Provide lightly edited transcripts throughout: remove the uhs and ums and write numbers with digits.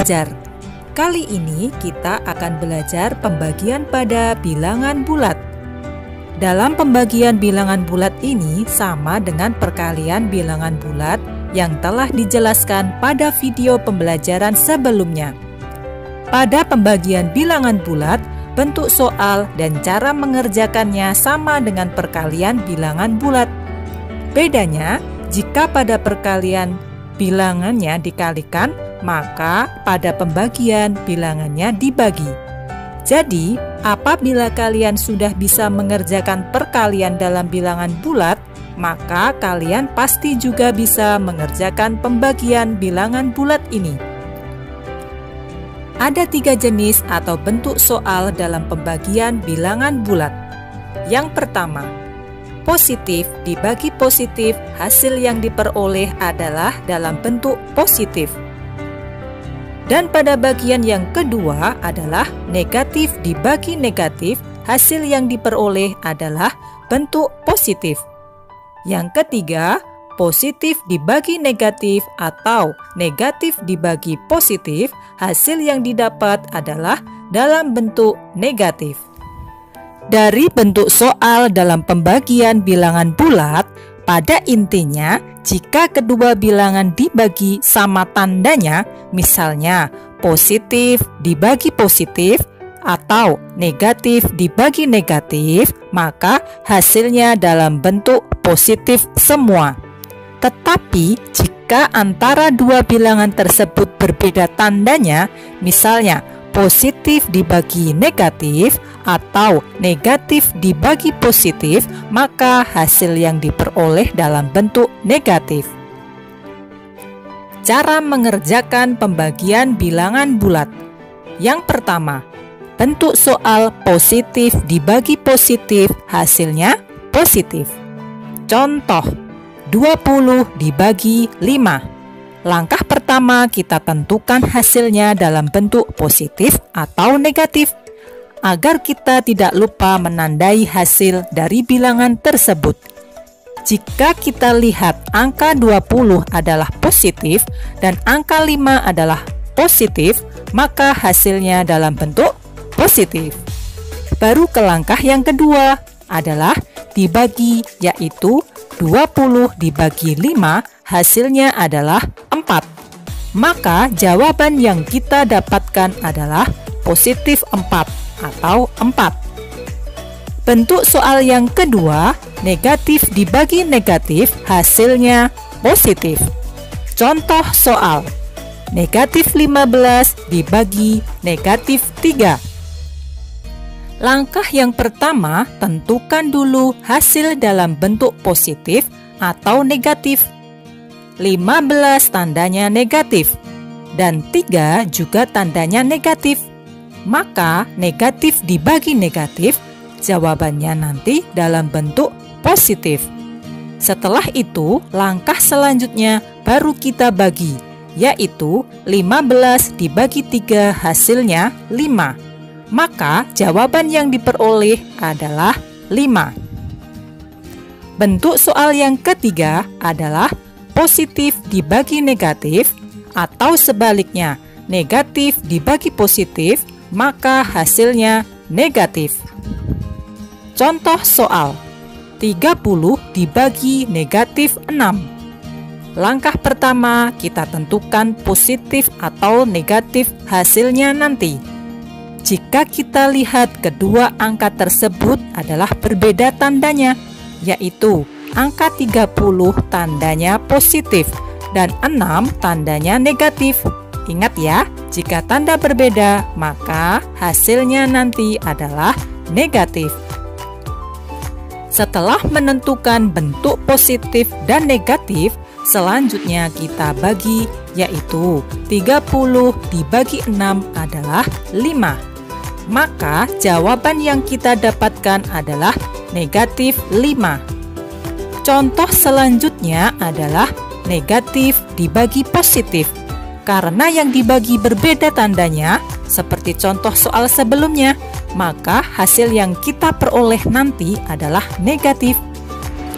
belajar. Kali ini kita akan belajar pembagian pada bilangan bulat. Dalam pembagian bilangan bulat ini sama dengan perkalian bilangan bulat yang telah dijelaskan pada video pembelajaran sebelumnya. Pada pembagian bilangan bulat, bentuk soal dan cara mengerjakannya sama dengan perkalian bilangan bulat. Bedanya, jika pada perkalian bilangannya dikalikan, maka pada pembagian bilangannya dibagi. Jadi, apabila kalian sudah bisa mengerjakan perkalian dalam bilangan bulat, maka kalian pasti juga bisa mengerjakan pembagian bilangan bulat ini. Ada 3 jenis atau bentuk soal dalam pembagian bilangan bulat. Yang pertama, positif dibagi positif, hasil yang diperoleh adalah dalam bentuk positif. Dan pada bagian yang kedua adalah negatif dibagi negatif, hasil yang diperoleh adalah bentuk positif. Yang ketiga, positif dibagi negatif atau negatif dibagi positif, hasil yang didapat adalah dalam bentuk negatif. Dari bentuk soal dalam pembagian bilangan bulat, pada intinya jika kedua bilangan dibagi sama tandanya, misalnya positif dibagi positif atau negatif dibagi negatif, maka hasilnya dalam bentuk positif semua. Tetapi jika antara dua bilangan tersebut berbeda tandanya, misalnya positif dibagi negatif atau negatif dibagi positif, maka hasil yang diperoleh dalam bentuk negatif. Cara mengerjakan pembagian bilangan bulat. Yang pertama, bentuk soal positif dibagi positif, hasilnya positif. Contoh, 20 dibagi 5. Langkah pertama, kita tentukan hasilnya dalam bentuk positif atau negatif, agar kita tidak lupa menandai hasil dari bilangan tersebut. Jika kita lihat angka 20 adalah positif dan angka 5 adalah positif, maka hasilnya dalam bentuk positif. Baru ke langkah yang kedua adalah dibagi, yaitu 20 dibagi 5, hasilnya adalah 4. Maka jawaban yang kita dapatkan adalah positif 4 atau 4. Bentuk soal yang kedua, negatif dibagi negatif, hasilnya positif. Contoh soal, negatif 15 dibagi negatif 3. Langkah yang pertama, tentukan dulu hasil dalam bentuk positif atau negatif. 15 tandanya negatif dan 3 juga tandanya negatif. Maka negatif dibagi negatif, jawabannya nanti dalam bentuk positif. Setelah itu, langkah selanjutnya baru kita bagi, yaitu 15 dibagi 3, hasilnya 5. Maka jawaban yang diperoleh adalah 5. Bentuk soal yang ketiga adalah positif dibagi negatif atau sebaliknya, negatif dibagi positif, maka hasilnya negatif. Contoh soal, 30 dibagi negatif 6. Langkah pertama, kita tentukan positif atau negatif hasilnya nanti. Jika kita lihat kedua angka tersebut adalah berbeda tandanya, yaitu angka 30 tandanya positif dan 6 tandanya negatif. Ingat ya, jika tanda berbeda, maka hasilnya nanti adalah negatif. Setelah menentukan bentuk positif dan negatif, selanjutnya kita bagi, yaitu 30 dibagi 6 adalah 5. Maka jawaban yang kita dapatkan adalah negatif 5. Contoh selanjutnya adalah negatif dibagi positif. Karena yang dibagi berbeda tandanya, seperti contoh soal sebelumnya, maka hasil yang kita peroleh nanti adalah negatif.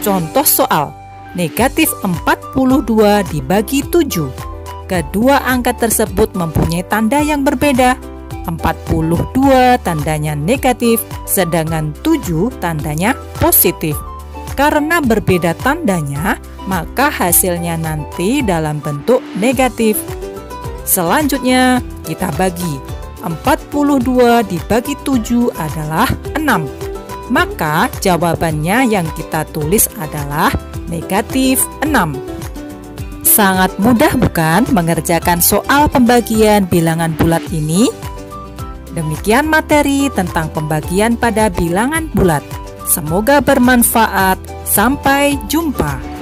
Contoh soal, negatif 42 dibagi 7. kedua angka tersebut mempunyai tanda yang berbeda. 42 tandanya negatif, sedangkan 7 tandanya positif. Karena berbeda tandanya, maka hasilnya nanti dalam bentuk negatif. Selanjutnya, kita bagi. 42 dibagi 7 adalah 6. Maka jawabannya yang kita tulis adalah negatif 6. Sangat mudah bukan mengerjakan soal pembagian bilangan bulat ini? Demikian materi tentang pembagian pada bilangan bulat. Semoga bermanfaat. Sampai jumpa.